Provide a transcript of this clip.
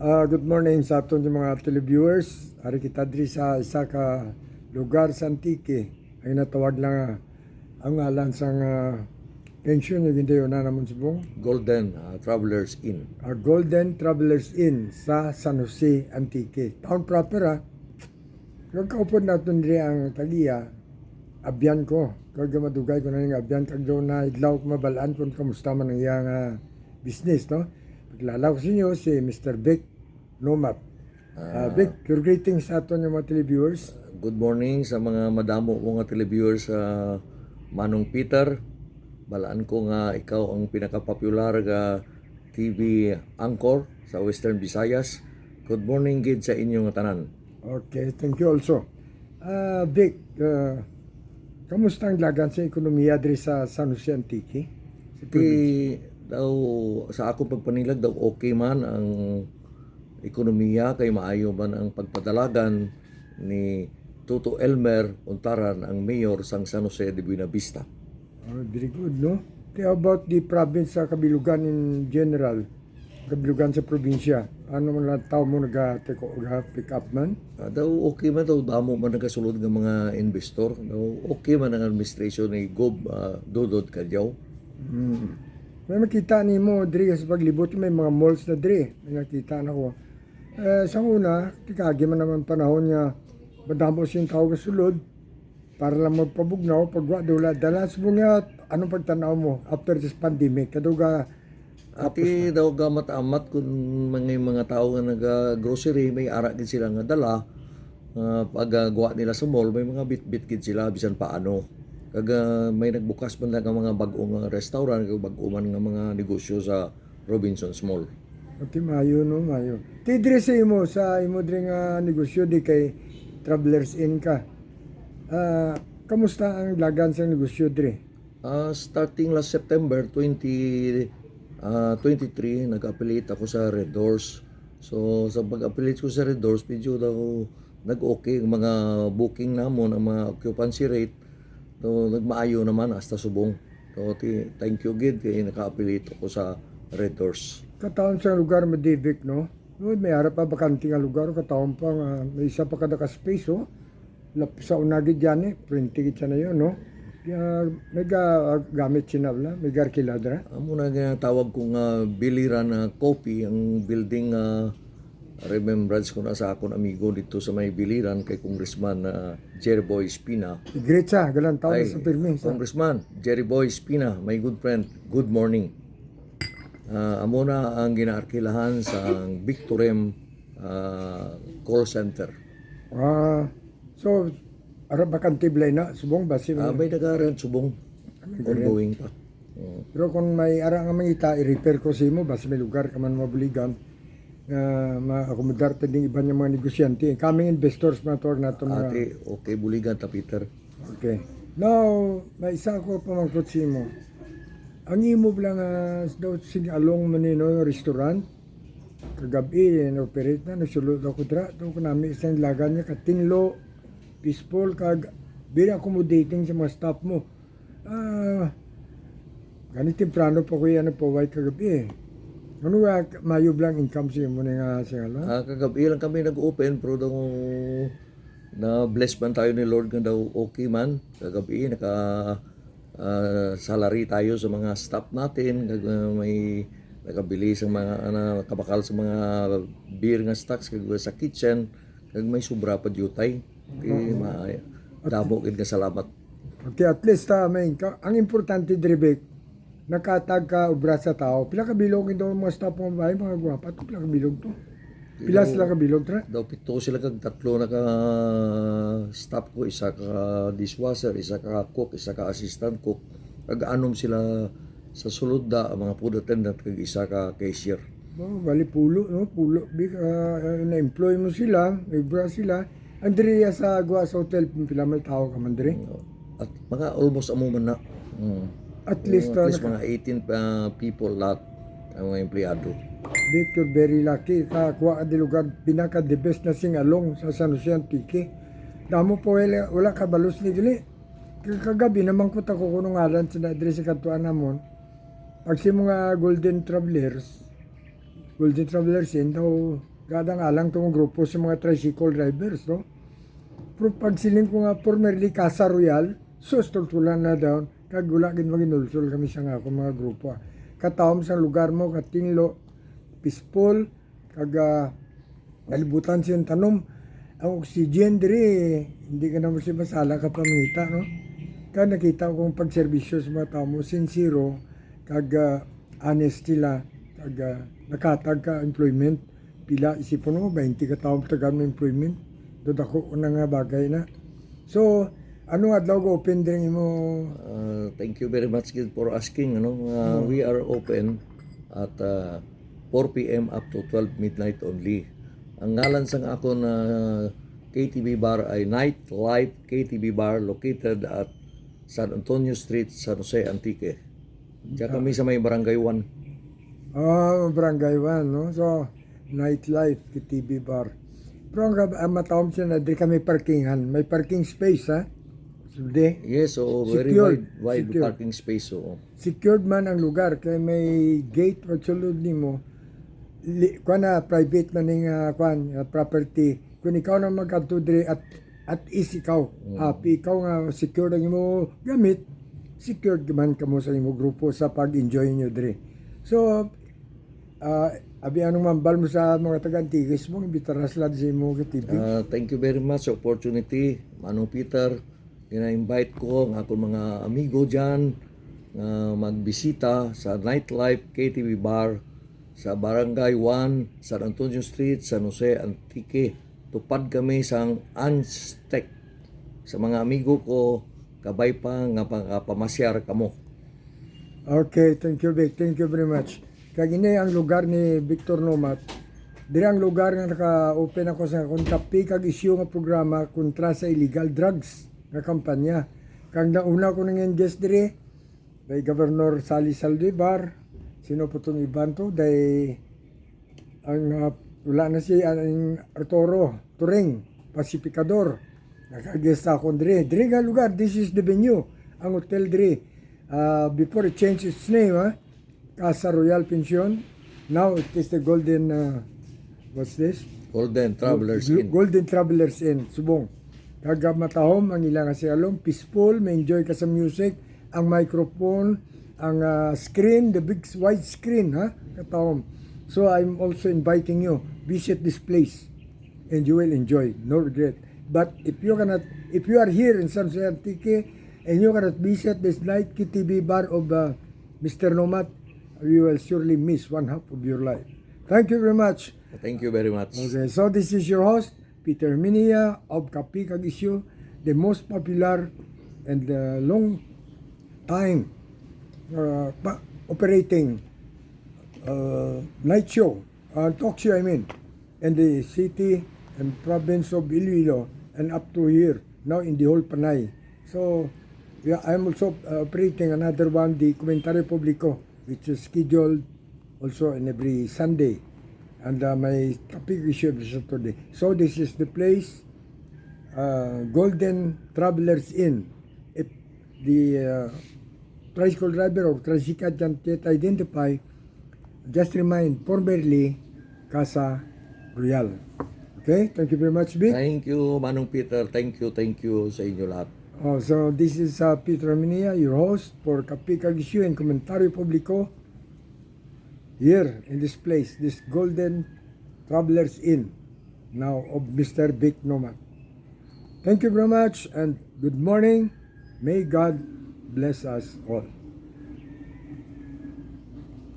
Good morning sa aton yung mga televiewers. Ari kita diri sa isa ka lugar sa Antique. Ay natawag lang ang ngalan sang pension yung hindi yun na naman subong. Golden Travelers Inn. Golden Travelers Inn sa San Jose, Antique. Town proper Kag kaupod natin diri ang tagiya, abyan ko. Kag madugay ko na yung abyan kag doon na idlaw ko mabalaan kung kamusta man ang iyang business, no? Paglalaw ko sa inyo si Mr. Vic Nomat. Vic, your greetings sa aton yung mga televiewers. Good morning sa mga madamo mga televiewers sa Manong Peter. Balaan ko nga ikaw ang pinaka-popular nga TV anchor sa Western Visayas. Good morning gid sa inyong tanan. Okay, thank you also. Vic, kamusta ang lagan sa ekonomiya diri sa San Jose Antique? Daw sa akong pagpanilag daw okay man ang ekonomiya kay maayo man ang pagpadalagan ni Tuto Elmer Untaran ang mayor sang San Jose de Buenavista. Very good, no? Okay, how about the province sa Kabilugan in general? Kabilugan sa probinsya. Ano man lang tao mo pick up man? Daw okay man daw damo man nagasulod ng mga investor. Daw okay man ang administration ni Gob Dodod Kadyaw. May makita ni mo diri sa paglibot may mga malls na diri. May nakita na ko. Sa una, tikagi man naman panahon niya madamo siyang tao kasulod para lang magpabugnaw pagwa dula dala subong anong pagtanaw mo after this pandemic kaduga Ati daw gamat-amat kung mga tao nga naga-grocery, may ara gid sila nga dala. Pag-gawa nila sa mall, may mga bit-bit gid sila, bisan paano. Kag may nagbukas man lang ang mga bag-ong restaurant, bag-o man nga mga negosyo sa Robinson's Mall. Okay, mayo no, mayo. Ti diri sa imo diri nga negosyo di kay Travelers Inn ka. Kamusta ang lagan sa negosyo diri? Starting last September 2023, nag-affiliate ako sa Red Doors. So, sa pag-affiliate ko sa Red Doors, medyo daw nag-okay ang mga booking namon, ang mga occupancy rate. So, nagmaayo naman hasta subong. So, thank you gid kay naka-affiliate ako sa Red Doors. Kataon sa lugar mo Vic, no? May harap pa bakante nga lugar, kataon pa nga may isa pa kada ka space, oh. Sa unagid yan 20 gid na yun, no? May gamit sinabla, may garkiladra. Amo na nga tawag kong biliran na coffee ang building remembrance ko na sa akong amigo dito sa may biliran kay Congressman Jerry Boy Espina. Igrecha, galang tao sa pirmi. Congressman Jerry Boy Espina, my good friend, good morning. Amo na ang ginaarkilahan sa Victorem call center. So, ara bakante blay na subong basi May nag-rent subong ongoing pa. pero kung may ara nga mangita i-repair ko sa imo basi may lugar ka man mabuligan ma-accommodar tading iban yung mga negosyante coming investors man tawag nato mga Okay buligan ta Peter. okay now may isa ko pamangkot sa imo ang imo lang daw along manino restaurant kagabi operate na nagsulod ako dra daw ko nami isang lagan niya katinlo peaceful kag very accommodating sa mga staff mo. Ganit temprano pa ko yan po white kagabi Ano nga mayo lang income siya mo nga siya no? Kagabi lang kami nag-open pero daw na bless man tayo ni Lord nga daw okay man. Kagabi salary tayo sa mga staff natin kag may nakabili sa mga kabakal sa mga beer nga stocks kag sa kitchen kag may sobra pa jutay. Damo gid ka salamat. Okay, at least ang importante diri nakatag ka obra sa tao. Pila ka bilog ito mga staff mo ba mga gwapa to pila ka bilog to. Pila sila ka bilog tra? Daw pito sila kag tatlo na ka staff ko, isa ka dishwasher, isa ka cook, isa ka assistant cook. Kag anom sila sa sulod da mga food attendant kag isa ka cashier. Bali pulo no, pulo na-employ mo sila, ibra sila. Ang diri sa Gua sa hotel, pila may tao ka man diri? At mga almost amo man na. At least mga 18 people lahat ang mga empleyado. Vic, you're very lucky. Kuha ka di lugar, pinaka the best na singalong sa San Jose Antique. Damo po wala ka balos ni dili. Kagabi naman ko tako kuno ngalan sa diri sa katuan namon. Pag si mga Golden Travelers in daw Gadang alang itong grupo sa mga tricycle drivers, no? Pero pag siling ko nga formerly Casa Royal, tultulan na daw, kag wala gid maginulsol kami sa nga akong mga grupo. Katawom sa lugar mo, katinglo, peaceful, kag nalibutan siyang tanom. Ang oxygen diri, hindi ka naman siya masala ka pamita, no? Kaya nakita kong pagserbisyo sa mga tao mo, sincero, kag honest sila, kag nakatag ka employment, pila isipon mo, 20 ka taong tagaan mo employment, doon ako na nga bagay na. So, ano adlaw go open din mo? Thank you very much Gid for asking. We are open at 4 p.m. up to 12 midnight only. Ang ngalan sang ako na KTV Bar ay Nightlife KTV Bar located at San Antonio Street, San Jose, Antique. Diyan kami sa may Barangay 1. Barangay 1, no? So, Nightlife KTV Bar. Pero ang matawam siya na di kami parkingan. May parking space, ha? So, Yes, so very wide Secured. parking space. So. Secured man ang lugar kay may gate o sulod nimo private man ning property kung ikaw na magadto diri at is ikaw happy ikaw nga secured ang imo gamit secured man kamo sa imo grupo sa pag-enjoy nyo diri. So abi anong mambal mo sa mga taga-Antigua mo imbitaras lang sa imo TV. Thank you very much sa opportunity, Manong Peter. Ina-invite ko ang akong mga amigo dyan na magbisita sa Nightlife KTV Bar sa Barangay 1, San Antonio Street, San Jose, Antique. Tupad kami sang Aztec. Sa mga amigo ko, kabay pa nga pamasyar kamo. Okay, thank you Vic. Thank you very much. Kagini ang lugar ni Victor Nomat. Diri ang lugar nga naka-open ako sa kontapi kag isyu nga programa kontra sa illegal drugs nga kampanya. Kang nauna ko nang guest diri kay Governor Sally Saldivar. Sino po itong iban to? Dahil ang wala na si Arturo Turing, Pacificador. Nakagest ako diri. Diri nga lugar, this is the venue. Ang hotel diri. Before it changed its name, Casa Royal Pension. Now it is the Golden, what's this? Golden Travelers Inn. Golden Travelers Inn, Subong. Kagab matahom ang ilang asyalong, peaceful, may enjoy ka sa music, ang microphone, ang screen, the big wide screen, katahom. So I'm also inviting you, visit this place, and you will enjoy, no regret. But if you are here in San Jose Antique, and you cannot visit this night KTV Bar of Mr. Nomat, you will surely miss one half of your life. Thank you very much. Thank you very much. Okay, so this is your host, Peter Minia of Kapi Kagisyo, the most popular and long time operating night show, talk show in the city and province of Iloilo and up to here, now in the whole Panay. So, yeah, I'm also operating another one, the Comentario Publico, which is scheduled also in every Sunday. And my topic issue is today. So this is the place, Golden Travelers Inn. If the tricycle driver or tricycle can't yet identify, just remind formerly Casa Royal. Okay, thank you very much, B. Thank you, Manong Peter. Thank you sa inyo lahat. So this is Peter Minia, your host for Kapi Kagisyo and Comentario Publico. Here in this place, this Golden Travelers Inn, now of Mr. Vic Nomat. Thank you very much and good morning. May God bless us all.